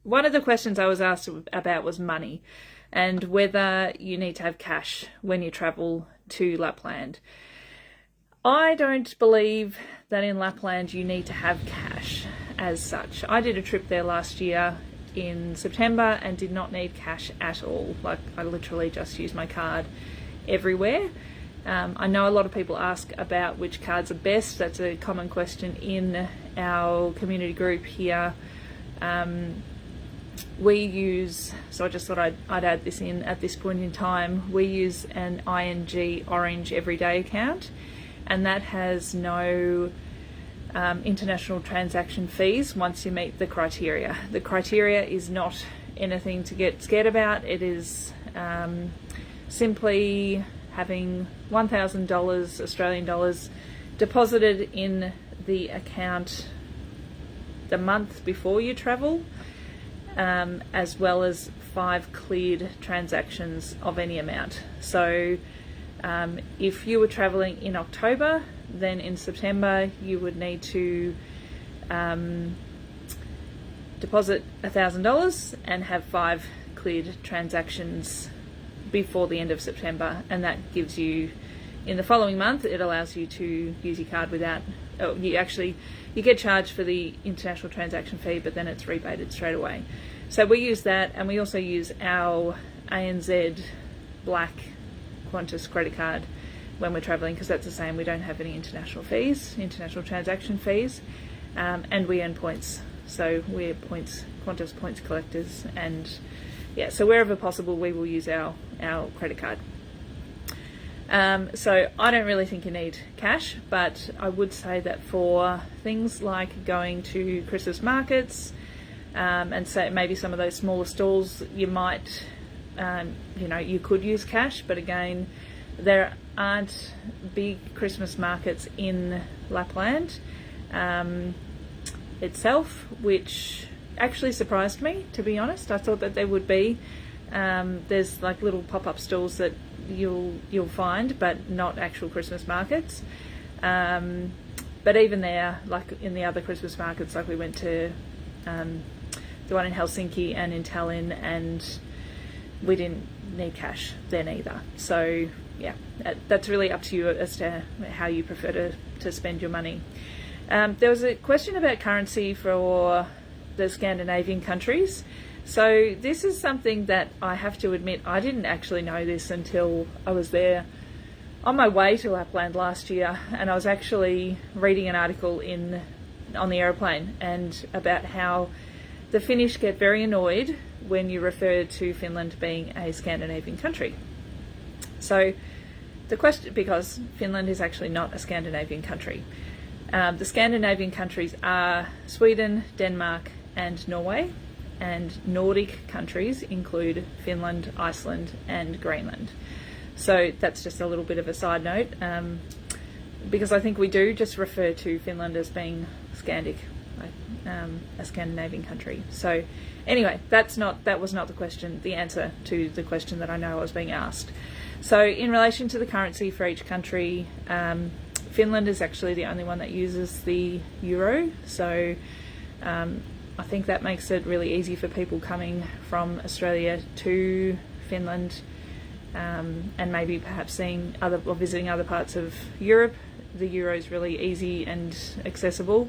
one of the questions I was asked about was money and whether you need to have cash when you travel to Lapland. I don't believe that in Lapland you need to have cash as such. I did a trip there last year in September and did not need cash at all. Like, I literally just used my card everywhere. I know a lot of people ask about which cards are best. That's a common question in our community group here. We use, so I just thought I'd add this in at this point in time, we use an ING Orange Everyday account, and that has no international transaction fees once you meet the criteria. The criteria is not anything to get scared about. It is simply having $1,000 Australian dollars deposited in the account the month before you travel, as well as 5 cleared transactions of any amount. So if you were traveling in October, then in September you would need to deposit $1,000 and have 5 cleared transactions before the end of September, and that gives you, in the following month, it allows you to use your card without, you get charged for the international transaction fee, but then it's rebated straight away. So we use that, and we also use our ANZ Black Qantas credit card when we're travelling, because that's the same. We don't have any international transaction fees, and we earn points. So we're Qantas points collectors, and yeah, so wherever possible we will use our credit card. So I don't really think you need cash, but I would say that for things like going to Christmas markets, and so maybe some of those smaller stalls, you might, you could use cash, but again, there aren't big Christmas markets in Lapland itself, which actually surprised me, to be honest. I thought that there would be. There's like little pop-up stalls that you'll find, but not actual Christmas markets. But even there, like in the other Christmas markets, like we went to the one in Helsinki and in Tallinn, and we didn't need cash then either. So yeah, that's really up to you as to how you prefer to spend your money. There was a question about currency for the Scandinavian countries. So this is something that I have to admit, I didn't actually know this until I was there on my way to Lapland last year, and I was actually reading an article on the aeroplane and about how the Finnish get very annoyed when you refer to Finland being a Scandinavian country. So the question, because Finland is actually not a Scandinavian country. The Scandinavian countries are Sweden, Denmark and Norway, and Nordic countries include Finland, Iceland and Greenland. So that's just a little bit of a side note, because I think we do just refer to Finland as being Scandic, a Scandinavian country. So anyway, that was not the answer to the question that I know I was being asked. So in relation to the currency for each country, Finland is actually the only one that uses the euro. So I think that makes it really easy for people coming from Australia to Finland, and maybe perhaps visiting other parts of Europe. The euro is really easy and accessible.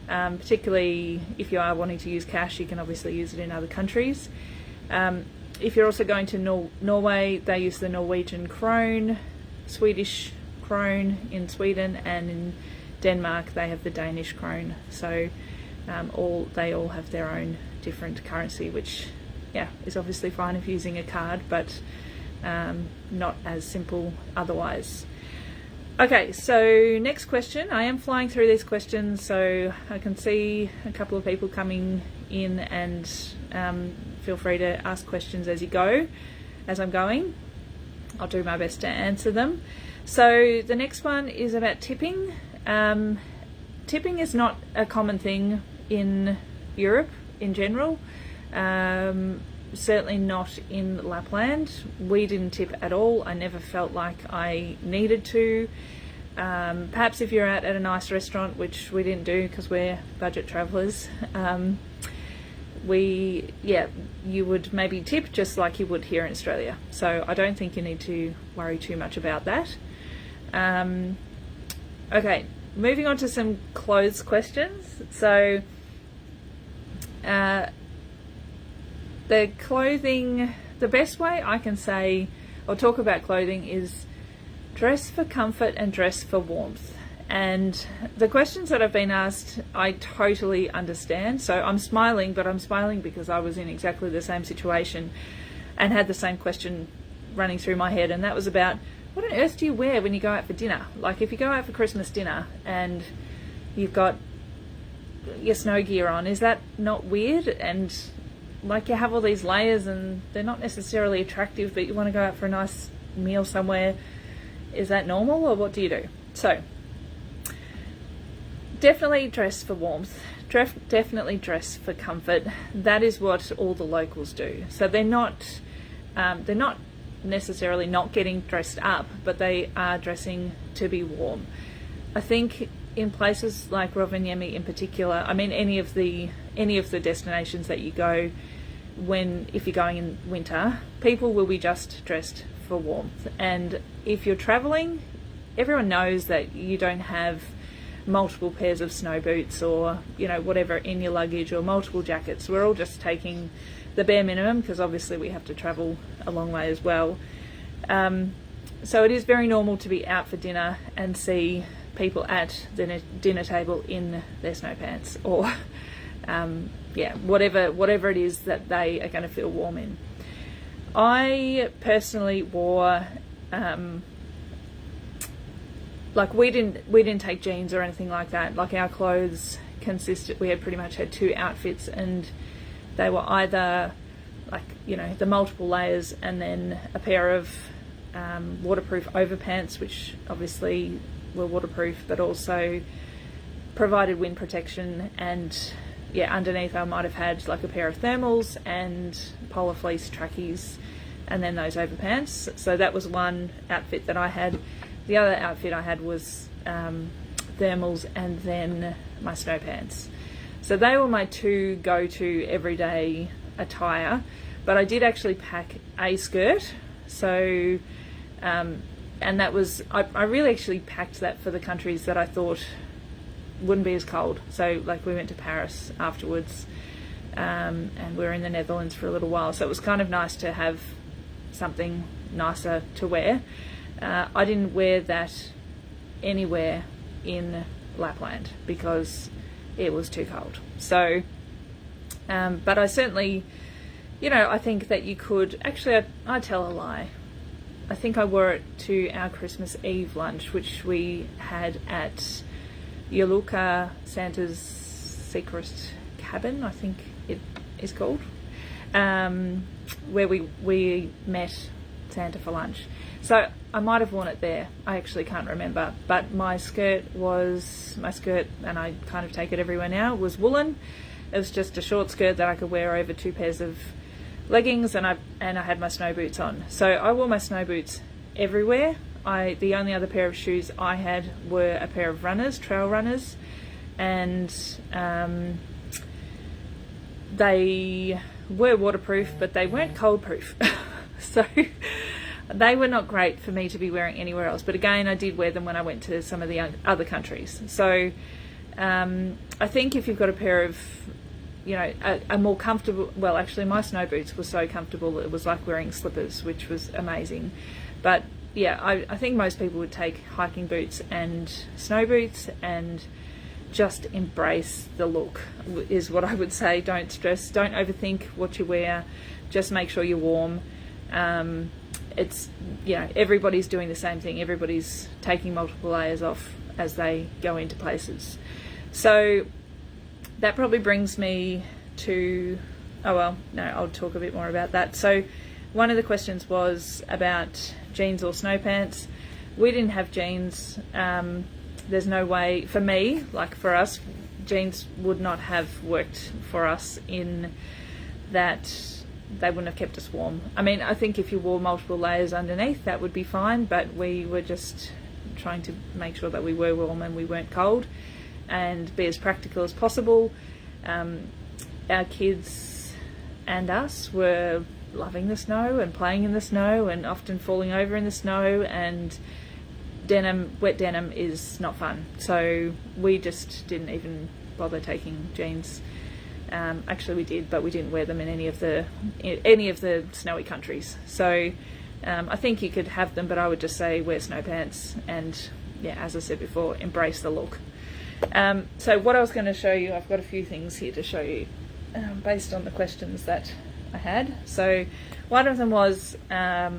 Particularly if you are wanting to use cash, you can obviously use it in other countries. If you're also going to Norway, they use the Norwegian krone, Swedish krone in Sweden, and in Denmark they have the Danish krone. So they all have their own different currency, which is obviously fine if you're using a card, but not as simple otherwise. Okay, so next question. I am flying through these questions, so I can see a couple of people coming in, and feel free to ask questions as you go, as I'm going. I'll do my best to answer them. So the next one is about tipping. Tipping is not a common thing in Europe in general. Certainly not in Lapland. We didn't tip at all. I never felt like I needed to. Perhaps if you're out at a nice restaurant, which we didn't do because we're budget travellers, you would maybe tip just like you would here in Australia. So I don't think you need to worry too much about that. Okay, moving on to some clothes questions. So the clothing, the best way I can say or talk about clothing is dress for comfort and dress for warmth. And the questions that I've been asked, I totally understand. So I'm smiling, but I'm smiling because I was in exactly the same situation and had the same question running through my head. And that was about, what on earth do you wear when you go out for dinner? Like if you go out for Christmas dinner and you've got your snow gear on, is that not weird? And like you have all these layers and they're not necessarily attractive, but you want to go out for a nice meal somewhere. Is that normal, or what do you do? So definitely dress for warmth, definitely dress for comfort. That is what all the locals do. So they're not necessarily not getting dressed up, but they are dressing to be warm. I think in places like Rovaniemi in particular, I mean any of the destinations that you go, if you're going in winter, people will be just dressed for warmth. And if you're traveling, everyone knows that you don't have multiple pairs of snow boots or whatever in your luggage, or multiple jackets. We're all just taking the bare minimum because obviously we have to travel a long way as well. So it is very normal to be out for dinner and see people at the dinner table in their snow pants or whatever it is that they are going to feel warm in. I personally wore like we didn't take jeans or anything like that. Like our clothes we had pretty much had two outfits, and they were either like the multiple layers and then a pair of waterproof overpants, which obviously were waterproof but also provided wind protection, and underneath I might have had like a pair of thermals and polar fleece trackies, and then those overpants. So that was one outfit that I had. The other outfit I had was thermals and then my snow pants. So they were my two go-to everyday attire, but I did actually pack a skirt. So and that was, I really actually packed that for the countries that I thought wouldn't be as cold. So like we went to Paris afterwards, and we were in the Netherlands for a little while, so it was kind of nice to have something nicer to wear. I didn't wear that anywhere in Lapland because it was too cold. So but I certainly, I think that you could actually, I tell a lie, I think I wore it to our Christmas Eve lunch, which we had at Yoluka Santa's Secret Cabin, I think it is called, where we met Santa for lunch. So I might have worn it there. I actually can't remember. But my skirt, and I kind of take it everywhere now, was woolen. It was just a short skirt that I could wear over two pairs of leggings, and I had my snow boots on. So I wore my snow boots everywhere. The only other pair of shoes I had were a pair of trail runners, and they were waterproof, but they weren't cold proof. So they were not great for me to be wearing anywhere else. But again, I did wear them when I went to some of the other countries. So I think if you've got a pair of, a more comfortable, well, actually my snow boots were so comfortable it was like wearing slippers, which was amazing. But yeah, I think most people would take hiking boots and snow boots and just embrace the look, is what I would say. Don't stress, don't overthink what you wear, just make sure you're warm. It's, everybody's doing the same thing. Everybody's taking multiple layers off as they go into places. So that probably brings me to, I'll talk a bit more about that. So one of the questions was about jeans or snow pants. We didn't have jeans. There's no way, for me, like for us, jeans would not have worked for us in that they wouldn't have kept us warm. I mean, I think if you wore multiple layers underneath, that would be fine, but we were just trying to make sure that we were warm and we weren't cold and be as practical as possible. Our kids and us were loving the snow and playing in the snow and often falling over in the snow, and wet denim is not fun. So we just didn't even bother taking jeans. Actually we did, but we didn't wear them in any of the snowy countries. So I think you could have them, but I would just say wear snow pants and, yeah, as I said before, embrace the look. So what I was going to show you, I've got a few things here to show you based on the questions that I had. So one of them was, how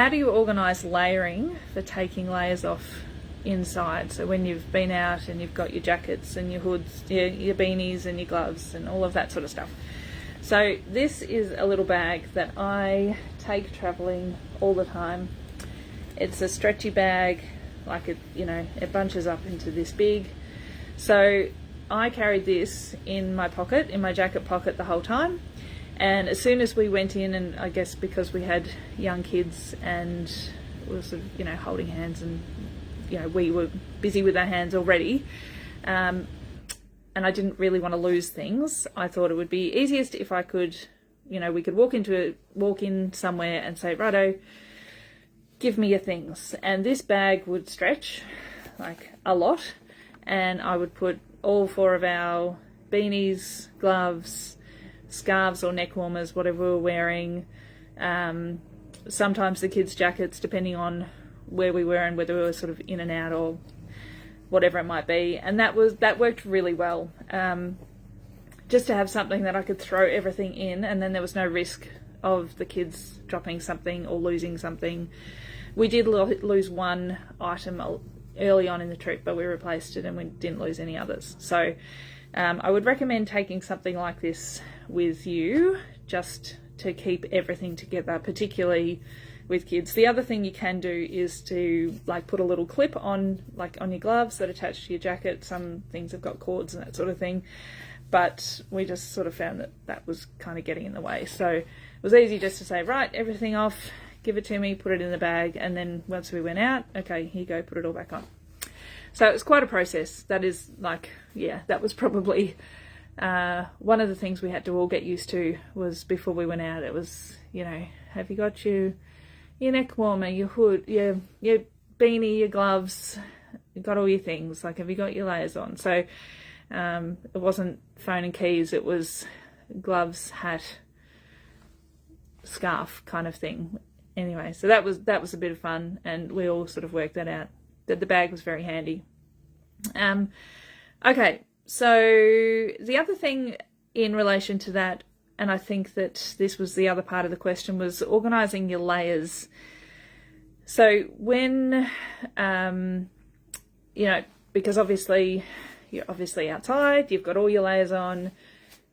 do you organise layering for taking layers off inside? So when you've been out and you've got your jackets and your hoods, your beanies and your gloves and all of that sort of stuff. So this is a little bag that I take travelling all the time. It's a stretchy bag, like it bunches up into this big. So I carried this in my pocket, in my jacket pocket the whole time. And as soon as we went in, and I guess because we had young kids and we were sort of, holding hands, and, we were busy with our hands already, and I didn't really want to lose things, I thought it would be easiest if I could, we could walk in somewhere and say, righto, give me your things. And this bag would stretch like a lot, and I would put all 4 of our beanies, gloves, scarves or neck warmers, whatever we were wearing, sometimes the kids' jackets, depending on where we were and whether we were sort of in and out or whatever it might be. And that worked really well, just to have something that I could throw everything in, and then there was no risk of the kids dropping something or losing something. We did lose one item early on in the trip, but we replaced it and we didn't lose any others. So I would recommend taking something like this with you, just to keep everything together, particularly with kids. The other thing you can do is to put a little clip on your gloves that attach to your jacket. Some things have got cords and that sort of thing, but we just sort of found that was kind of getting in the way. So it was easy just to say, right, everything off, give it to me, put it in the bag, and then once we went out, okay, here you go, put it all back on. So it was quite a process. That is that was probably one of the things we had to all get used to. Was before we went out, it was, have you got your neck warmer, your hood, your beanie, your gloves, you got all your things, have you got your layers on? So it wasn't phone and keys, it was gloves, hat, scarf kind of thing. Anyway, so that was a bit of fun, and we all sort of worked that out. That the bag was very handy. Okay, so the other thing in relation to that, and I think that this was the other part of the question, was organising your layers. So when, because obviously you're outside, you've got all your layers on,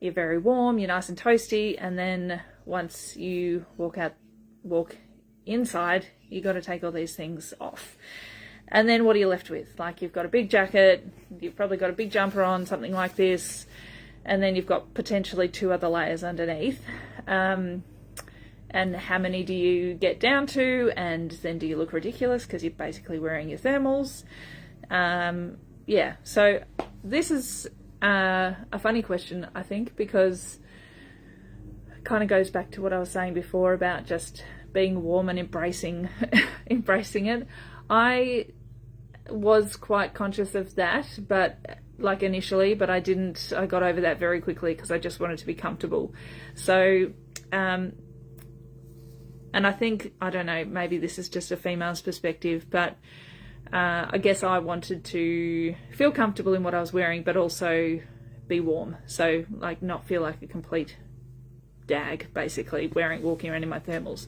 you're very warm, you're nice and toasty, and then once you walk inside, you got to take all these things off. And then what are you left with? You've got a big jacket, you've probably got a big jumper on, something like this, and then you've got potentially 2 other layers underneath. And how many do you get down to? And then do you look ridiculous because you're basically wearing your thermals? So this is a funny question, I think, because it kind of goes back to what I was saying before about just being warm and embracing it. I was quite conscious of that, but initially, but I got over that very quickly because I just wanted to be comfortable. So, and I think, I don't know, maybe this is just a female's perspective, but I guess I wanted to feel comfortable in what I was wearing, but also be warm. So not feel like a complete dag, basically, walking around in my thermals.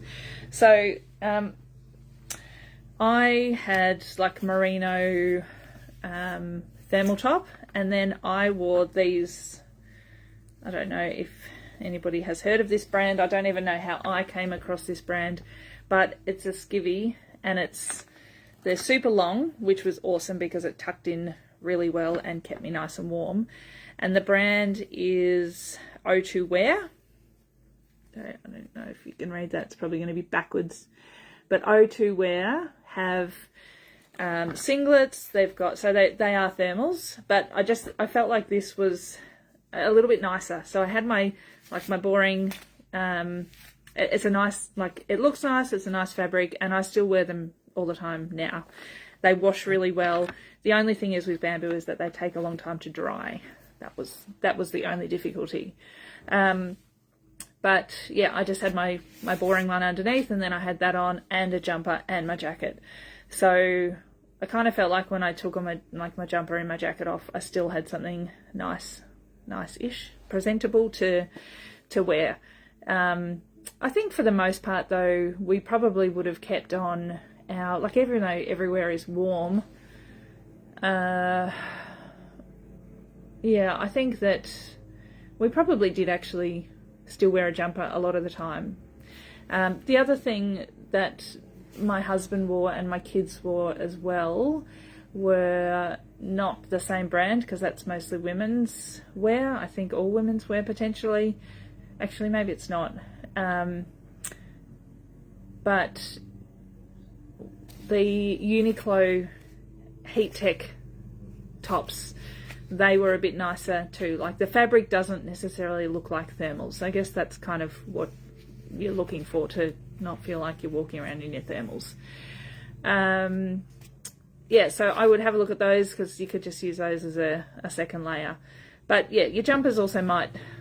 So, I had merino thermal top, and then I wore these, I don't know if anybody has heard of this brand, I don't even know how I came across this brand, but it's a skivvy, and they're super long, which was awesome because it tucked in really well and kept me nice and warm. And the brand is O2 Wear. I don't know if you can read that, it's probably going to be backwards. But O2 Wear have singlets, they've got, so they are thermals, but I felt like this was a little bit nicer. So I had my boring, it's a nice, like, it looks nice, it's a nice fabric, and I still wear them all the time now. They wash really well. The only thing is with bamboo is that they take a long time to dry. That was the only difficulty. But yeah, I just had my boring one underneath, and then I had that on, and a jumper and my jacket. So I kind of felt like when I took on my jumper and my jacket off, I still had something nice-ish, presentable to wear. I think for the most part though, we probably would have kept on our, like, even though everywhere is warm, yeah, I think that we probably did actually still wear a jumper a lot of the time. The other thing that my husband wore and my kids wore as well were not the same brand, because that's mostly women's wear. I think all women's wear potentially. Actually, maybe it's not. But the Uniqlo Heat Tech tops, they were a bit nicer too. Like, the fabric doesn't necessarily look like thermals. I guess that's kind of what you're looking for, to not feel like you're walking around in your thermals. Yeah, so I would have a look at those, because you could just use those as a second layer. But yeah, your jumpers also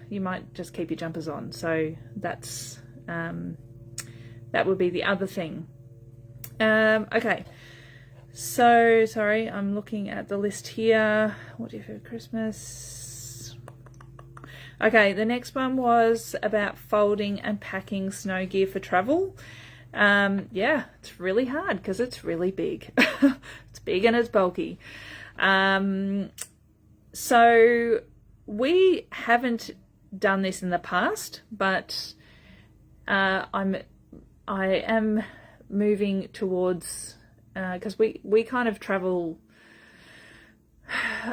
you might just keep your jumpers on. So that's that would be the other thing. Okay, so sorry, I'm looking at the list here. What do you have for Christmas? Okay, the next one was about folding and packing snow gear for travel. Yeah, it's really hard because it's really big. It's big and it's bulky. So we haven't done this in the past, but I am moving towards, because we kind of travel,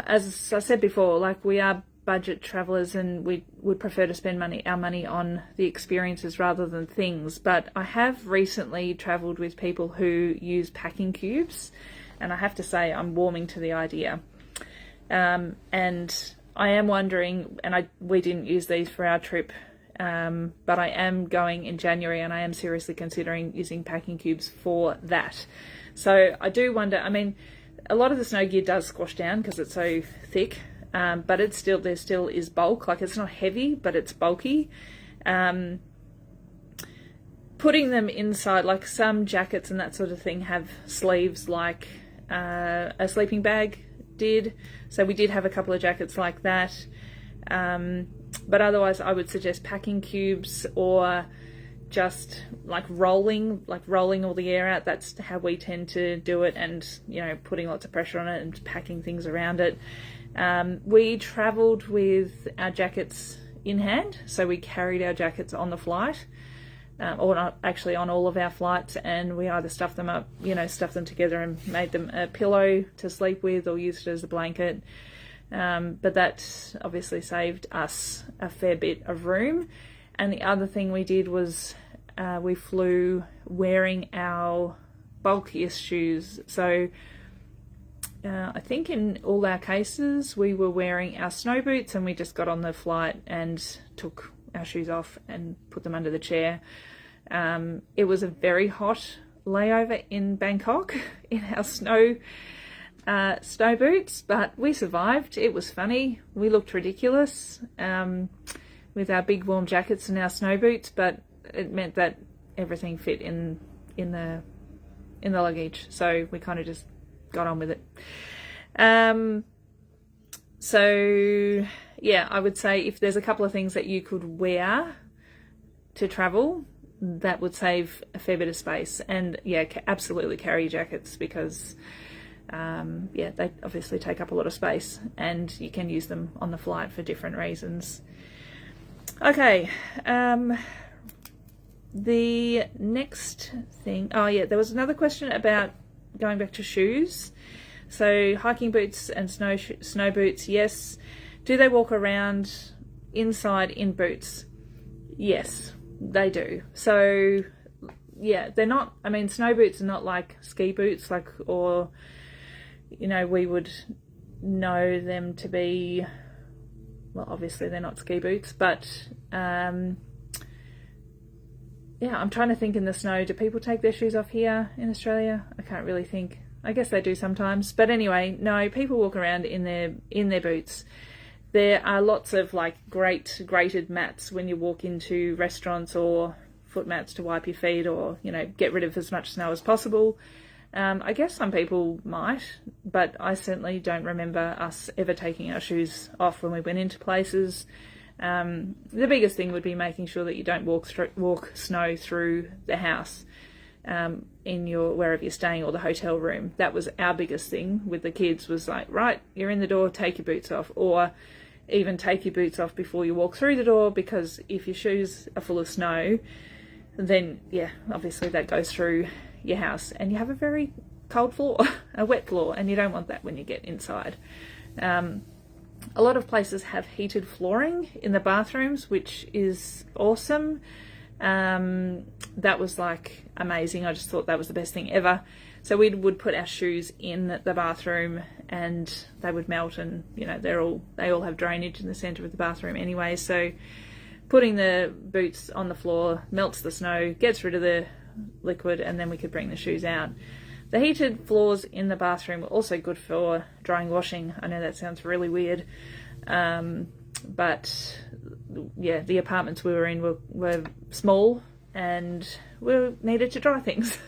as I said before, like, we are budget travelers, and we would prefer to spend our money on the experiences rather than things. But I have recently traveled with people who use packing cubes, and I have to say I'm warming to the idea. And I am wondering, and we didn't use these for our trip, but I am going in January, and I am seriously considering using packing cubes for that. So I do wonder, I mean, a lot of the snow gear does squash down because it's so thick, but there still is bulk. Like, it's not heavy, but it's bulky. Putting them inside, like some jackets and that sort of thing have sleeves like a sleeping bag did. So we did have a couple of jackets like that. But otherwise I would suggest packing cubes, or just like rolling all the air out. That's how we tend to do it, and, you know, putting lots of pressure on it and packing things around it. We travelled with our jackets in hand, so we carried our jackets on the flight, or not actually on all of our flights, and we either stuffed them up, stuffed them together and made them a pillow to sleep with, or used it as a blanket. But that obviously saved us a fair bit of room. And the other thing we did was we flew wearing our bulkiest shoes. So I think in all our cases we were wearing our snow boots, and we just got on the flight and took our shoes off and put them under the chair. It was a very hot layover in Bangkok in our snow boots, but we survived. It was funny. We looked ridiculous with our big warm jackets and our snow boots, but it meant that everything fit in the luggage, so we kind of just got on with it. So yeah, I would say if there's a couple of things that you could wear to travel, that would save a fair bit of space. And yeah, absolutely carry your jackets, because yeah, they obviously take up a lot of space, and you can use them on the flight for different reasons. Okay, the next thing, oh yeah, there was another question about going back to shoes. So hiking boots and snow boots, yes. Do they walk around inside in boots? Yes, they do. So yeah, they're not, I mean, snow boots are not like ski boots, like, or, we would know them to be well, obviously they're not ski boots, but yeah, I'm trying to think in the snow, do people take their shoes off here in Australia? I can't really think. I guess they do sometimes. But anyway, no, people walk around in their boots. There are lots of like grated mats when you walk into restaurants, or foot mats to wipe your feet, or, you know, get rid of as much snow as possible. I guess some people might, but I certainly don't remember us ever taking our shoes off when we went into places. The biggest thing would be making sure that you don't walk snow through the house, in your wherever you're staying, or the hotel room. That was our biggest thing with the kids, was like, right, you're in the door, take your boots off, or even take your boots off before you walk through the door, because if your shoes are full of snow, then yeah, obviously that goes through your house and you have a very cold floor, a wet floor, and you don't want that when you get inside. A lot of places have heated flooring in the bathrooms, which is awesome. That was like amazing. I just thought that was the best thing ever. So we would put our shoes in the bathroom and they would melt, and you know, they all have drainage in the center of the bathroom anyway. So putting the boots on the floor melts the snow, gets rid of the liquid, and then we could bring the shoes out. The heated floors in the bathroom were also good for drying washing. I know that sounds really weird, but yeah, the apartments we were in were small and we needed to dry things.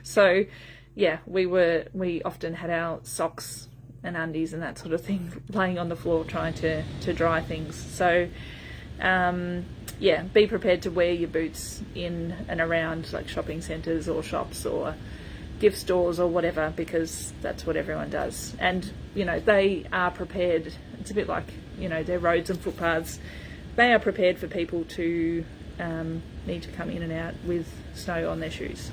So yeah, we often had our socks and undies and that sort of thing laying on the floor trying to dry things. So yeah, be prepared to wear your boots in and around like shopping centres or shops or gift stores or whatever, because that's what everyone does. And you know, they are prepared. It's a bit like, you know, their roads and footpaths. They are prepared for people to need to come in and out with snow on their shoes.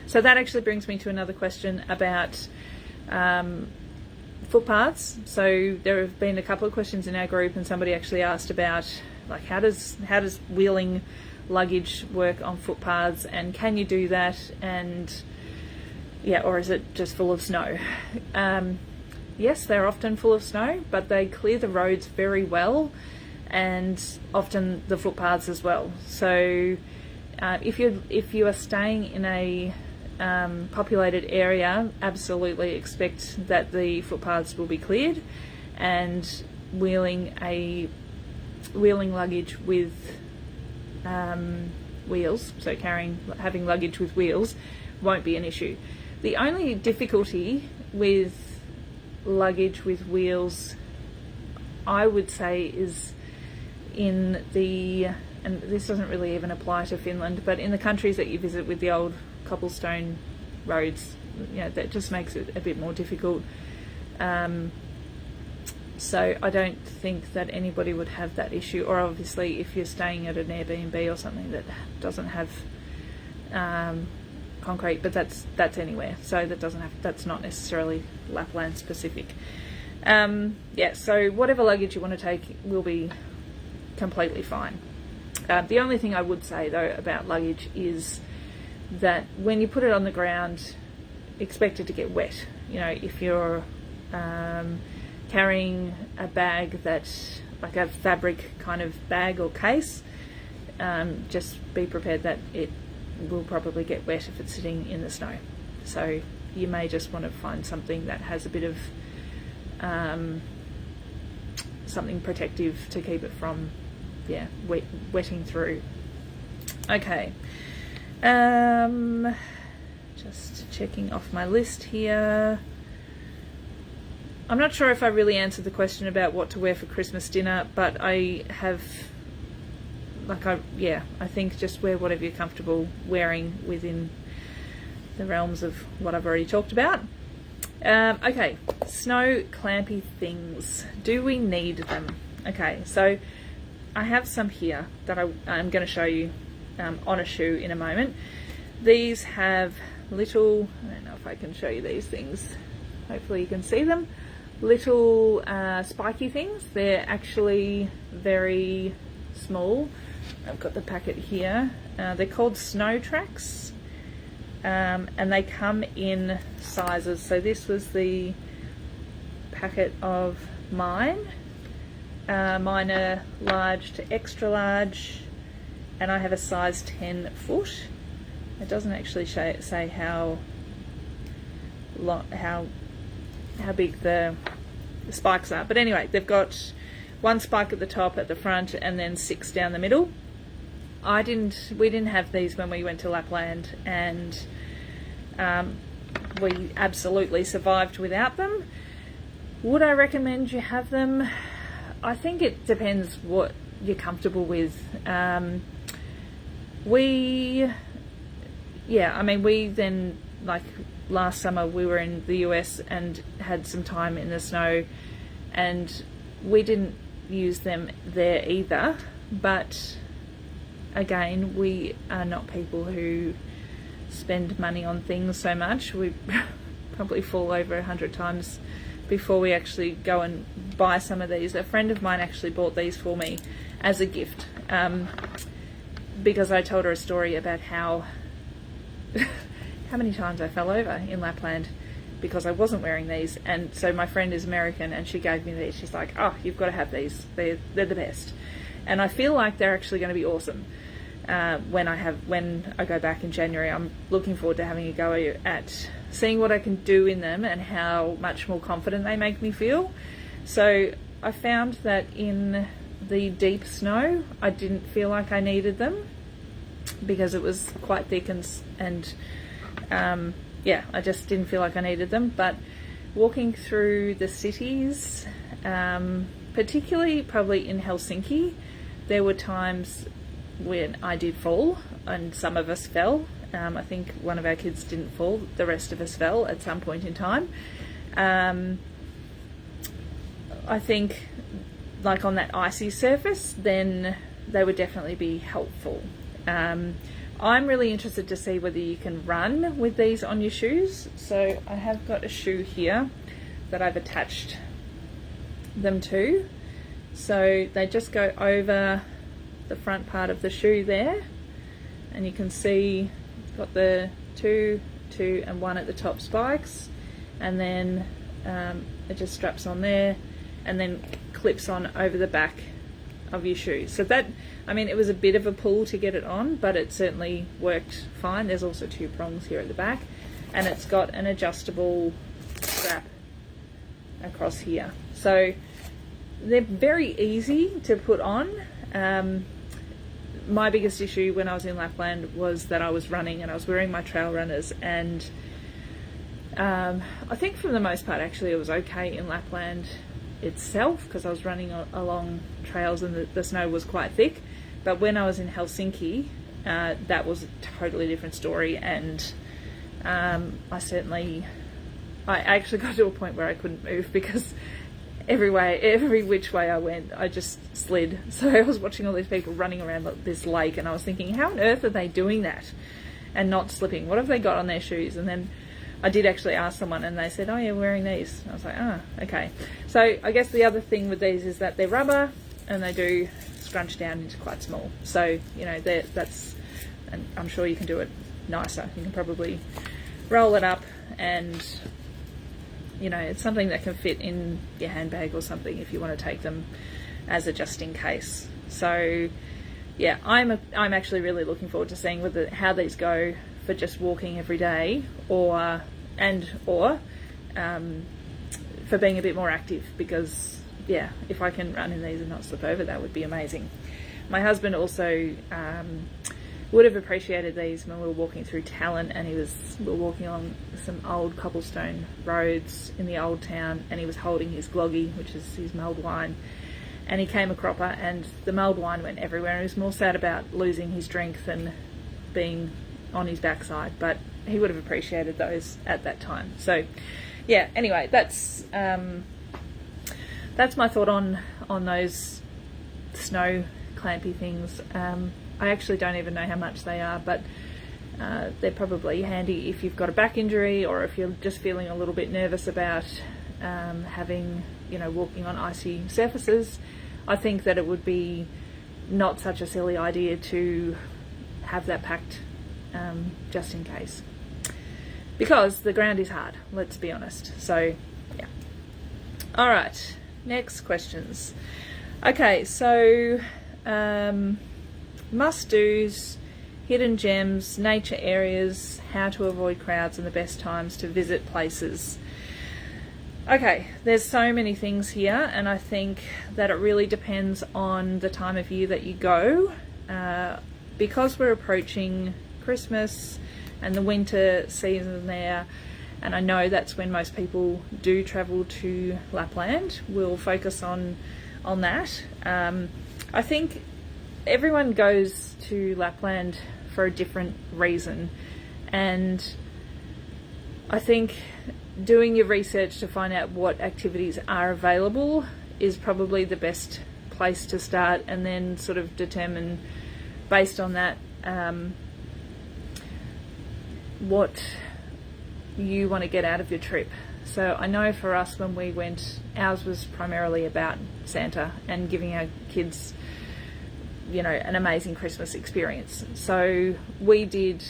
So that actually brings me to another question about footpaths. So there have been a couple of questions in our group, and somebody actually asked about like how does wheeling luggage work on footpaths, and can you do that, and yeah, or is it just full of snow? Yes, they're often full of snow, but they clear the roads very well, and often the footpaths as well. So if you are staying in a populated area, absolutely expect that the footpaths will be cleared, and wheeling luggage with wheels, so having luggage with wheels, won't be an issue. The only difficulty with luggage with wheels, I would say, is in and this doesn't really even apply to Finland, but in the countries that you visit with the old cobblestone roads, you know, that just makes it a bit more difficult. So I don't think that anybody would have that issue. Or obviously if you're staying at an Airbnb or something that doesn't have concrete, but that's anywhere, so that's not necessarily Lapland specific. Yeah, so whatever luggage you want to take will be completely fine. The only thing I would say though about luggage is that when you put it on the ground, expect it to get wet. You know, if you're carrying a bag that's like a fabric kind of bag or case, just be prepared that it will probably get wet if it's sitting in the snow. So you may just want to find something that has a bit of something protective to keep it from wetting through. Okay, just checking off my list here. I'm not sure if I really answered the question about what to wear for Christmas dinner, but I have, I think just wear whatever you're comfortable wearing within the realms of what I've already talked about. Okay, snow clampy things. Do we need them? Okay, so I have some here that I'm going to show you on a shoe in a moment. These have little, I don't know if I can show you these things. Hopefully you can see them. Little spiky things. They're actually very small. I've got the packet here. They're called snow tracks, and they come in sizes. So this was the packet of mine. Mine are large to extra large, and I have a size 10 foot. It doesn't actually say how big the spikes are, but anyway, they've got one spike at the top at the front and then 6 down the middle. We didn't have these when we went to Lapland, and we absolutely survived without them. Would I recommend you have them? I think it depends what you're comfortable with. We then, like last summer, we were in the US and had some time in the snow, and we didn't use them there either. But again, we are not people who spend money on things so much. We probably fall over 100 times before we actually go and buy some of these. A friend of mine actually bought these for me as a gift, because I told her a story about how many times I fell over in Lapland because I wasn't wearing these. And so my friend is American, and she gave me these. She's like, oh, you've got to have these. They're the best. And I feel like they're actually going to be awesome. When I go back in January, I'm looking forward to having a go at seeing what I can do in them and how much more confident they make me feel. So I found that in the deep snow, I didn't feel like I needed them because it was quite thick and I just didn't feel like I needed them. But walking through the cities, particularly probably in Helsinki, there were times when I did fall, and some of us fell. I think one of our kids didn't fall, the rest of us fell at some point in time. I think like on that icy surface, then they would definitely be helpful. I'm really interested to see whether you can run with these on your shoes. So I have got a shoe here that I've attached them to. So they just go over the front part of the shoe there, and you can see got the two and one at the top spikes, and then it just straps on there and then clips on over the back of your shoe. So that, I mean, it was a bit of a pull to get it on, but it certainly worked fine. There's also 2 prongs here at the back, and it's got an adjustable strap across here. So they're very easy to put on. My biggest issue when I was in Lapland was that I was running and I was wearing my trail runners, and I think for the most part actually it was okay in Lapland itself because I was running along trails and the snow was quite thick. But when I was in Helsinki, that was a totally different story, and I actually got to a point where I couldn't move because every which way I went, I just slid. So I was watching all these people running around this lake, and I was thinking, how on earth are they doing that and not slipping? What have they got on their shoes? And then I did actually ask someone, and they said, oh, you're wearing these. And I was like, oh, okay. So I guess the other thing with these is that they're rubber, and they do scrunch down into quite small. So, you know, that's, and I'm sure you can do it nicer. You can probably roll it up, and you know, it's something that can fit in your handbag or something if you want to take them as a just in case. So yeah, I'm actually really looking forward to seeing how these go for just walking every day, or for being a bit more active, because yeah, if I can run in these and not slip over, that would be amazing. My husband also would have appreciated these when we were walking through Talent, and we were walking along some old cobblestone roads in the old town, and he was holding his gloggy, which is his mulled wine, and he came a cropper, and the mulled wine went everywhere, and he was more sad about losing his drink than being on his backside, but he would have appreciated those at that time. So yeah, anyway, that's my thought on those snow clampy things. I actually don't even know how much they are, but they're probably handy if you've got a back injury, or if you're just feeling a little bit nervous about walking on icy surfaces. I think that it would be not such a silly idea to have that packed just in case, because the ground is hard, let's be honest. So yeah. All right, next questions. Okay, so must-dos, hidden gems, nature areas, how to avoid crowds and the best times to visit places. Okay, there's so many things here, and I think that it really depends on the time of year that you go. Because we're approaching Christmas and the winter season there, and I know that's when most people do travel to Lapland, we'll focus on that. I think everyone goes to Lapland for a different reason, and I think doing your research to find out what activities are available is probably the best place to start, and then sort of determine based on that what you want to get out of your trip. So I know for us, when we went, ours was primarily about Santa and giving our kids, you know, an amazing Christmas experience. So we did,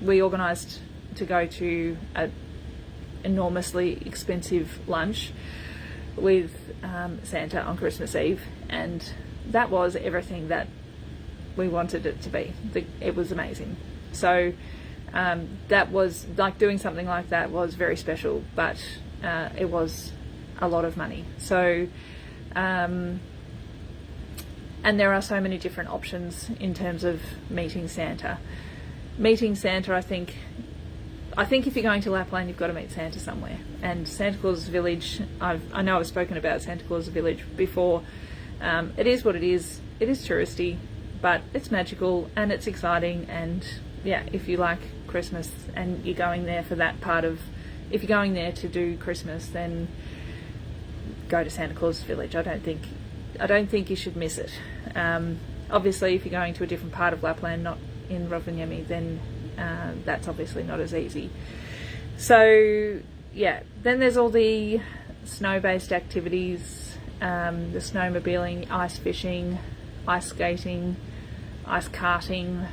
we organised to go to an enormously expensive lunch with Santa on Christmas Eve, and that was everything that we wanted it to be. It was amazing. So that was like, doing something like that was very special, but it was a lot of money. So and there are so many different options in terms of meeting Santa. Meeting Santa, I think if you're going to Lapland, you've got to meet Santa somewhere. And Santa Claus Village, I know I've spoken about Santa Claus Village before. It is what it is. It is touristy, but it's magical and it's exciting. And yeah, if you like Christmas and you're going there for that part of, if you're going there to do Christmas, then go to Santa Claus Village. I don't think you should miss it. Obviously, if you're going to a different part of Lapland, not in Rovaniemi, then that's obviously not as easy. So yeah, then there's all the snow-based activities, the snowmobiling, ice fishing, ice skating, ice karting.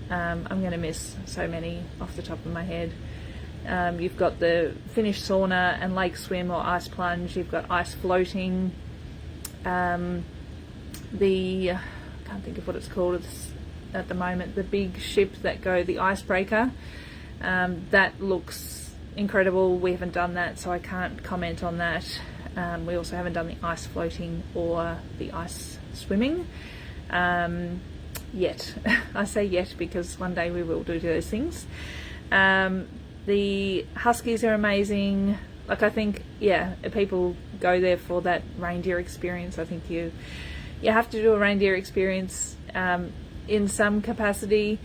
I'm going to miss so many off the top of my head. You've got the Finnish sauna and lake swim or ice plunge. You've got ice floating. I can't think of what it's called at the moment. The big ship that go, the icebreaker. That looks incredible. We haven't done that, so I can't comment on that. We also haven't done the ice floating or the ice swimming yet. I say yet because one day we will do those things. The huskies are amazing. Like, I think, yeah, people go there for that reindeer experience. I think you have to do a reindeer experience in some capacity,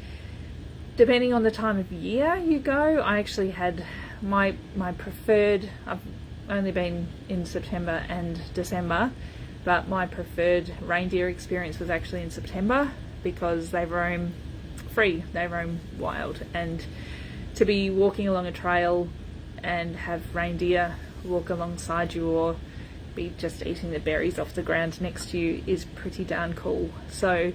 depending on the time of year you go. I actually had my preferred, I've only been in September and December, but my preferred reindeer experience was actually in September, because they roam free, they roam wild, and to be walking along a trail and have reindeer walk alongside you or be just eating the berries off the ground next to you is pretty darn cool. So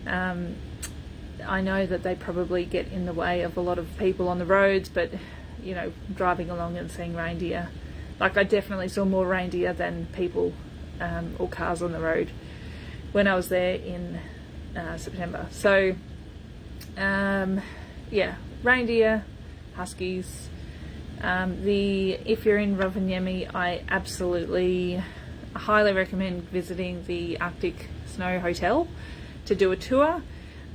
I know that they probably get in the way of a lot of people on the roads, but you know, driving along and seeing reindeer, like I definitely saw more reindeer than people or cars on the road when I was there in September. So yeah, reindeer, huskies. If you're in Rovaniemi, I absolutely highly recommend visiting the Arctic Snow Hotel to do a tour.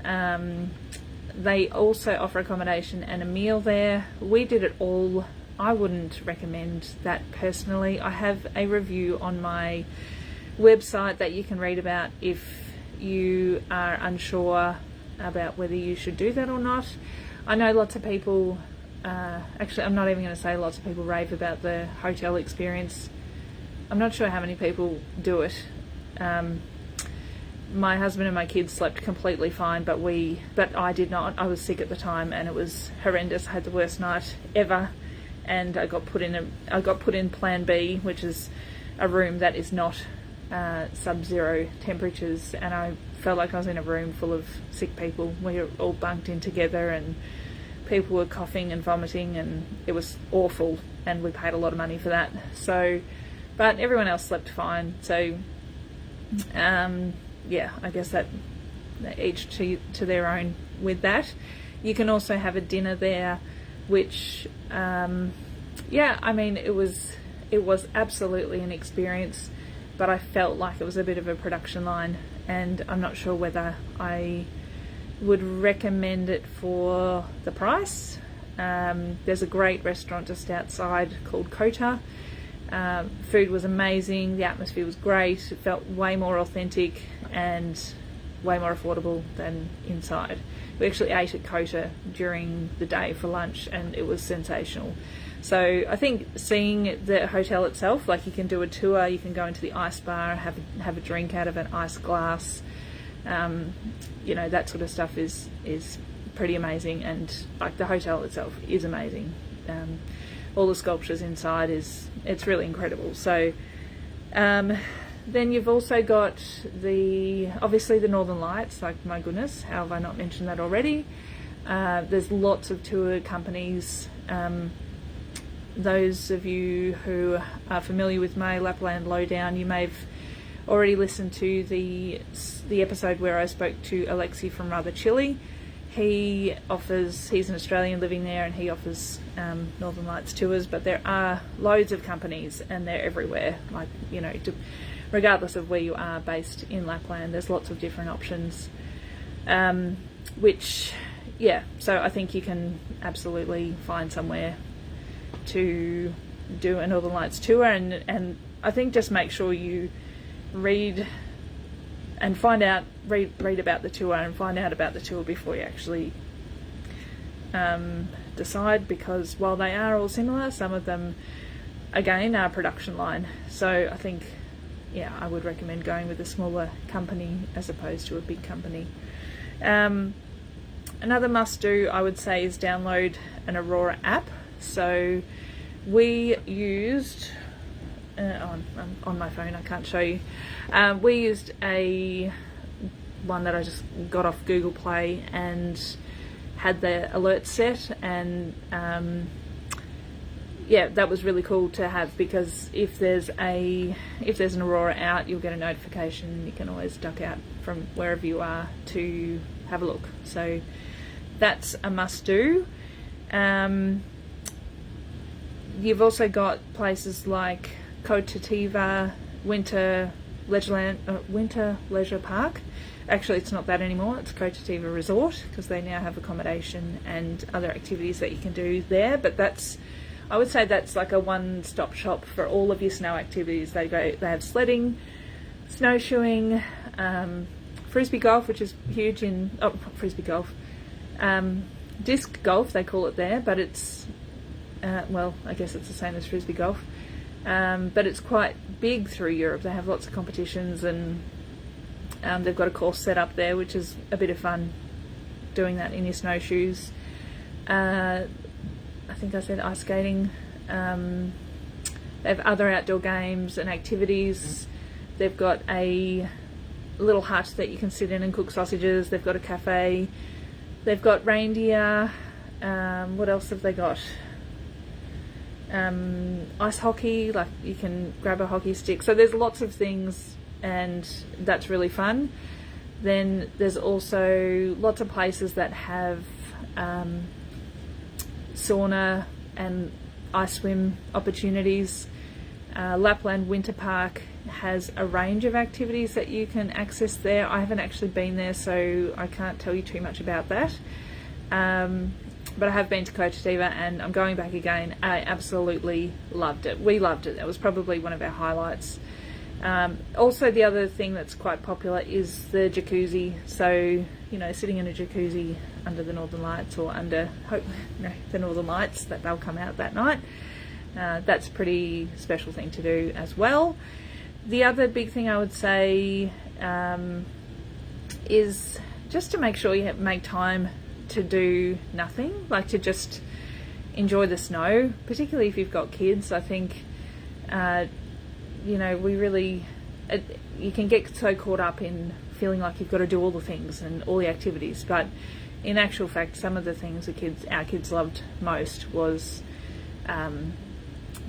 They also offer accommodation and a meal there. We did it all. I wouldn't recommend that personally. I have a review on my website that you can read about if you are unsure about whether you should do that or not. I know lots of people, actually I'm not even going to say lots of people rave about the hotel experience. I'm not sure how many people do it. My husband and my kids slept completely fine, but I did not. I was sick at the time and it was horrendous. I had the worst night ever, and I got put in Plan B, which is a room that is not sub-zero temperatures, and I felt like I was in a room full of sick people. We were all bunked in together and people were coughing and vomiting, and it was awful, and we paid a lot of money for that. So, but everyone else slept fine. So Yeah, I guess that each to their own with that. You can also have a dinner there, which yeah, I mean, it was absolutely an experience, but I felt like it was a bit of a production line, and I'm not sure whether I would recommend it for the price. There's a great restaurant just outside called Kota. Food was amazing, the atmosphere was great, it felt way more authentic and way more affordable than inside. We actually ate at Kota during the day for lunch, and it was sensational. So I think seeing the hotel itself, like you can do a tour, you can go into the ice bar, have a drink out of an ice glass, you know, that sort of stuff is pretty amazing, and like the hotel itself is amazing. All the sculptures inside it's really incredible. So then you've also got obviously the Northern Lights. Like, my goodness, how have I not mentioned that already? There's lots of tour companies. Those of you who are familiar with my Lapland Lowdown, you may have already listened to the episode where I spoke to Alexi from Rather Chilly. He's an Australian living there, and he offers Northern Lights tours, but there are loads of companies and they're everywhere. Like, you know, regardless of where you are based in Lapland, there's lots of different options, which, yeah, so I think you can absolutely find somewhere to do a Northern Lights tour, and I think just make sure you read about the tour and find out about the tour before you actually decide, because while they are all similar, some of them again are production line. So I think, yeah, I would recommend going with a smaller company as opposed to a big company. Another must do, I would say, is download an Aurora app. So we used on my phone, I can't show you. We used one that I just got off Google Play and had the alert set, and yeah, that was really cool to have, because if there's an Aurora out, you'll get a notification. You can always duck out from wherever you are to have a look. So that's a must do. You've also got places like Kotativa Winter Leisure Park. Actually, it's not that anymore, it's Kotativa Resort, because they now have accommodation and other activities that you can do there. But I would say that's like a one-stop shop for all of your snow activities. They have sledding, snowshoeing, frisbee golf, which is huge frisbee golf, disc golf they call it there, but it's well, I guess it's the same as frisbee golf, but it's quite big through Europe. They have lots of competitions, and they've got a course set up there, which is a bit of fun, doing that in your snowshoes. I think I said ice skating. They have other outdoor games and activities. They've got a little hut that you can sit in and cook sausages. They've got a cafe. They've got reindeer. What else have they got? Ice hockey, like you can grab a hockey stick. So there's lots of things, and that's really fun. Then there's also lots of places that have sauna and ice swim opportunities. Lapland Winter Park has a range of activities that you can access there. I haven't actually been there, so I can't tell you too much about that. But I have been to Kotativa, and I'm going back again. I absolutely loved it. We loved it. It was probably one of our highlights. Also, the other thing that's quite popular is the jacuzzi. So, you know, sitting in a jacuzzi under the Northern Lights, or the Northern Lights, that they'll come out that night. That's a pretty special thing to do as well. The other big thing I would say is just to make sure you make time to do nothing, like to just enjoy the snow, particularly if you've got kids. I think, you know, you can get so caught up in feeling like you've got to do all the things and all the activities, but in actual fact, some of the things our kids loved most was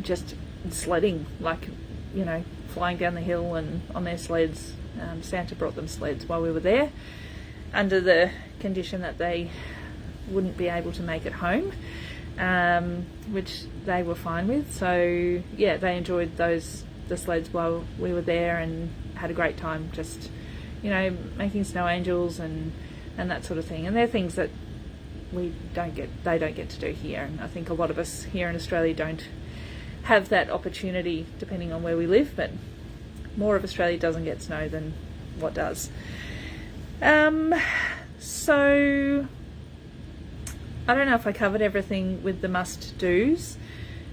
just sledding, like, you know, flying down the hill and on their sleds Santa brought them sleds while we were there, under the condition that they wouldn't be able to make it home, which they were fine with. So yeah, they enjoyed the sleds while we were there and had a great time, just, you know, making snow angels and that sort of thing. And they're things that they don't get to do here, and I think a lot of us here in Australia don't have that opportunity, depending on where we live, but more of Australia doesn't get snow than what does. So I don't know if I covered everything with the must-dos.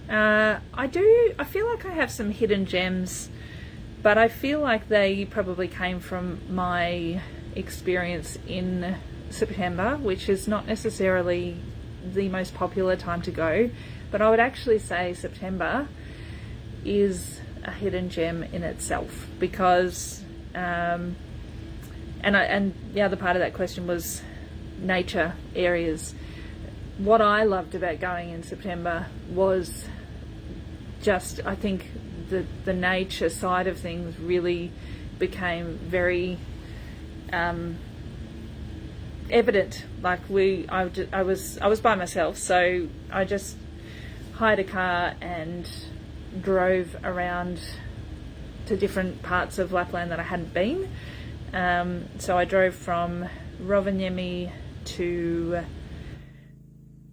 I feel like I have some hidden gems, but I feel like they probably came from my experience in September, which is not necessarily the most popular time to go, but I would actually say September is a hidden gem in itself, because and the other part of that question was nature areas. What I loved about going in September was just, I think the nature side of things really became very evident. Like I was by myself, so I just hired a car and drove around to different parts of Lapland that I hadn't been. So I drove from Rovaniemi to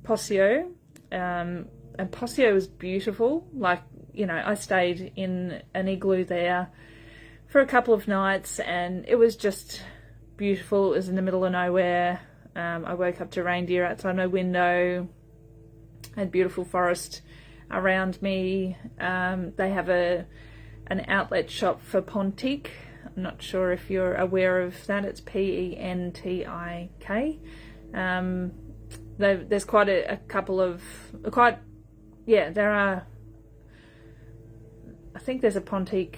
Posio, and Posio was beautiful. Like, you know, I stayed in an igloo there for a couple of nights, and it was just beautiful. It was in the middle of nowhere. I woke up to reindeer outside my window, had beautiful forest around me. They have an outlet shop for Pontik. I'm not sure if you're aware of that. It's Pentik. There's quite a couple of there are. I think there's a Pontik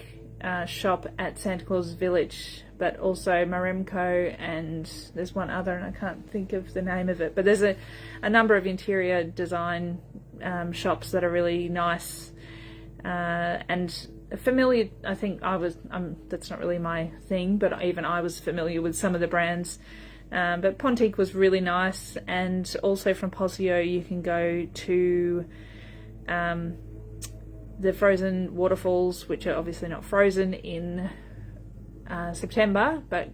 shop at Santa Claus Village, but also Maremco, and there's one other, and I can't think of the name of it. But there's a number of interior design shops that are really nice and familiar. I think that's not really my thing, but even I was familiar with some of the brands. But Pontik was really nice, and also from Posio you can go to the frozen waterfalls, which are obviously not frozen in September, but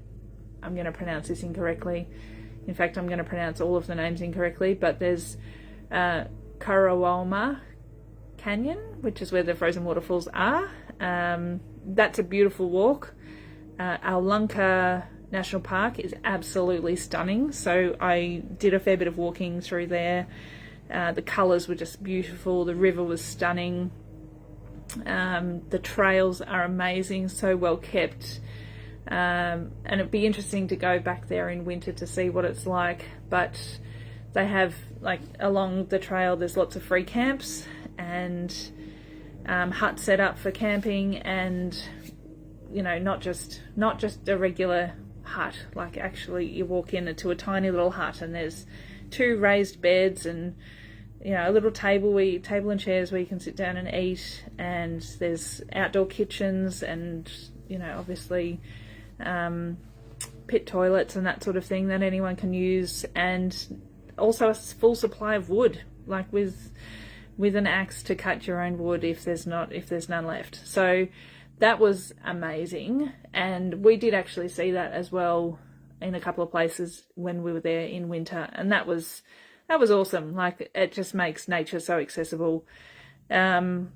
I'm going to pronounce this incorrectly. In fact, I'm going to pronounce all of the names incorrectly, but there's Karawalma Canyon, which is where the frozen waterfalls are. That's a beautiful walk. Aulunca National Park is absolutely stunning, so I did a fair bit of walking through there. The colours were just beautiful, the river was stunning, the trails are amazing, so well kept, and it'd be interesting to go back there in winter to see what it's like. But they have, like, along the trail there's lots of free camps and huts set up for camping, and, you know, not just a regular hut. Like, actually you walk into a tiny little hut and there's 2 raised beds and, you know, a little table and chairs where you can sit down and eat, and there's outdoor kitchens and, you know, obviously pit toilets and that sort of thing that anyone can use, and also a full supply of wood, like with an axe to cut your own wood if there's none left. So that was amazing, and we did actually see that as well in a couple of places when we were there in winter, and that was awesome. Like, it just makes nature so accessible. The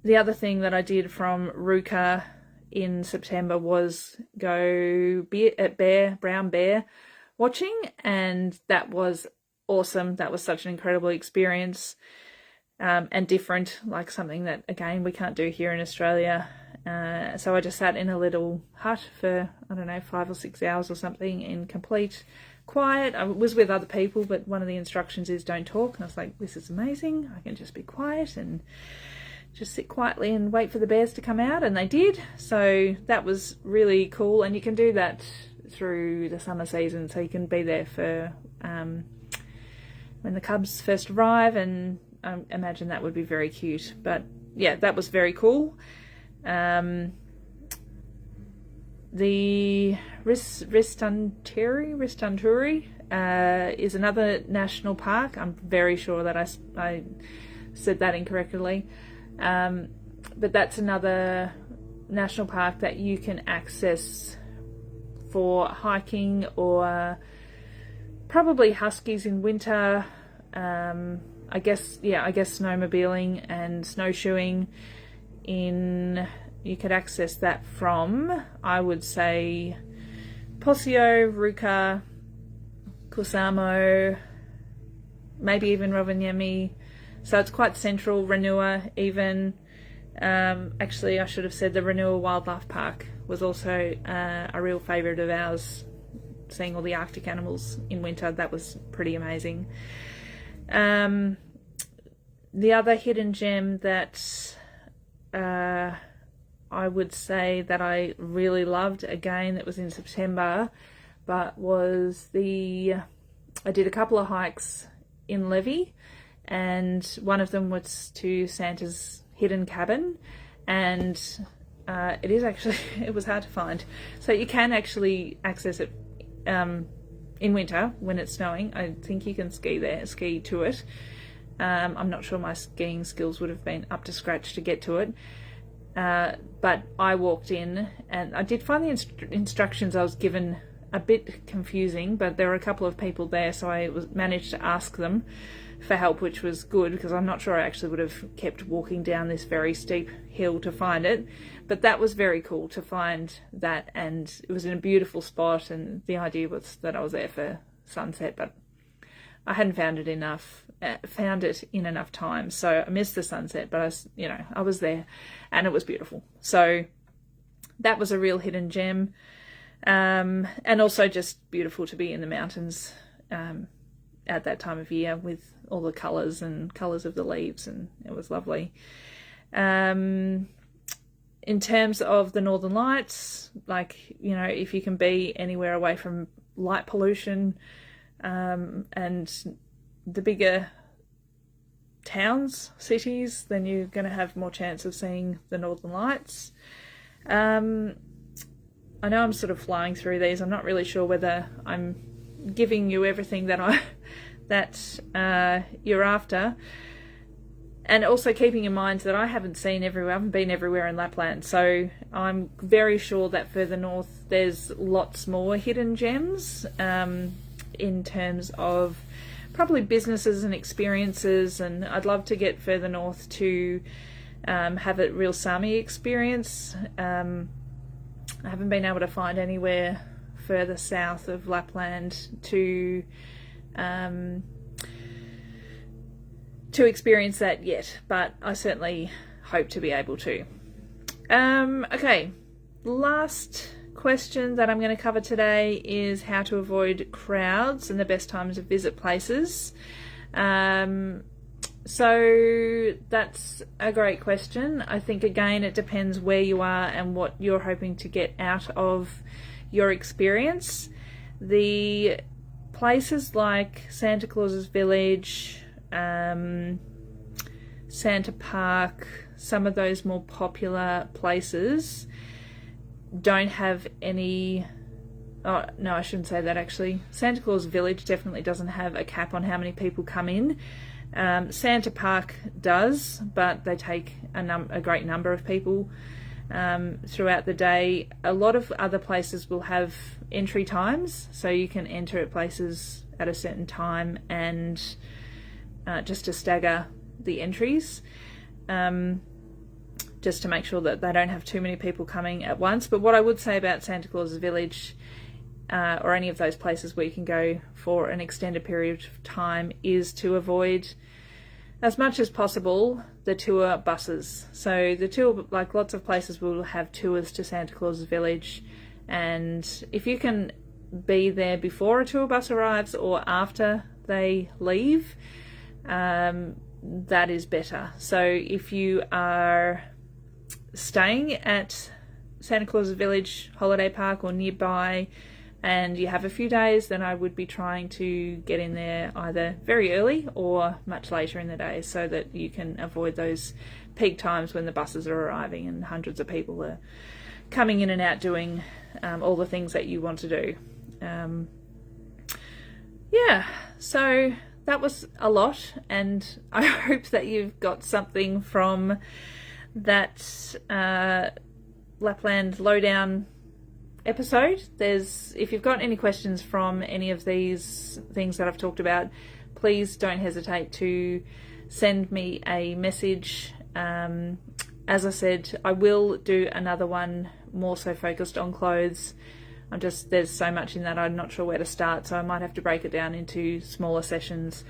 other thing that I did from Ruka in September was go brown bear watching, and that was awesome. That was such an incredible experience, and different, like something that, again, we can't do here in Australia. So I just sat in a little hut for, I don't know, 5 or 6 hours or something in complete quiet. I was with other people, but one of the instructions is don't talk, and I was like, this is amazing. I can just be quiet and just sit quietly and wait for the bears to come out, and they did. So that was really cool, and you can do that through the summer season, so you can be there for when the cubs first arrive, and I imagine that would be very cute. But yeah, that was very cool. The Ristanturi is another national park. I'm very sure that I said that incorrectly. But that's another national park that you can access for hiking or probably huskies in winter. I guess snowmobiling and snowshoeing you could access that from, I would say, Posio, Ruka, Kusamo, maybe even Rovaniemi. So it's quite central. Ranua even. Actually, I should have said the Ranua Wildlife Park was also a real favourite of ours, seeing all the Arctic animals in winter. That was pretty amazing. The other hidden gem that I would say that I really loved, again, that was in September, but was I did a couple of hikes in Levi, and one of them was to Santa's hidden cabin, and it was hard to find. So you can actually access it in winter when it's snowing. I think you can ski to it. I'm not sure my skiing skills would have been up to scratch to get to it. But I walked in, and I did find the instructions I was given a bit confusing, but there were a couple of people there, so I managed to ask them for help, which was good, because I'm not sure I actually would have kept walking down this very steep hill to find it. But that was very cool to find that, and it was in a beautiful spot, and the idea was that I was there for sunset, but I hadn't found it in enough time, so I missed the sunset, but I was there, and it was beautiful. So that was a real hidden gem, and also just beautiful to be in the mountains at that time of year with all the colours of the leaves, and it was lovely. In terms of the Northern Lights, if you can be anywhere away from light pollution, and the bigger towns, cities, then you're going to have more chance of seeing the Northern Lights. I know I'm sort of flying through these. I'm not really sure whether I'm giving you everything that you're after, and also keeping in mind that I haven't been everywhere in Lapland, so I'm very sure that further north there's lots more hidden gems in terms of probably businesses and experiences, and I'd love to get further north to have a real Sami experience. I haven't been able to find anywhere further south of Lapland to experience that yet, but I certainly hope to be able to. Okay, last question that I'm going to cover today is how to avoid crowds and the best times to visit places. So that's a great question. I think, again, it depends where you are and what you're hoping to get out of your experience. The places like Santa Claus's Village, Santa Park, some of those more popular places don't have any... Oh, no, I shouldn't say that, actually. Santa Claus Village definitely doesn't have a cap on how many people come in. Santa Park does, but they take a great number of people throughout the day. A lot of other places will have entry times, so you can enter at places at a certain time, and just to stagger the entries, just to make sure that they don't have too many people coming at once. But what I would say about Santa Claus's Village, or any of those places where you can go for an extended period of time, is to avoid as much as possible the tour buses. So the tour, like lots of places will have tours to Santa Claus's Village, and if you can be there before a tour bus arrives or after they leave, that is better. So if you are staying at Santa Claus's Village Holiday Park or nearby and you have a few days, then I would be trying to get in there either very early or much later in the day, so that you can avoid those peak times when the buses are arriving and hundreds of people are coming in and out doing all the things that you want to do. Yeah, so that was a lot, and I hope that you've got something from that Lapland lowdown episode. If you've got any questions from any of these things that I've talked about, please don't hesitate to send me a message. As I said, I will do another one more so focused on clothes. There's so much in that I'm not sure where to start, so I might have to break it down into smaller sessions.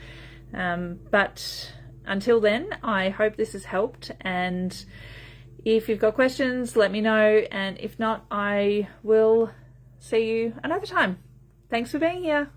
But until then, I hope this has helped, and if you've got questions, let me know, and if not, I will see you another time. Thanks for being here.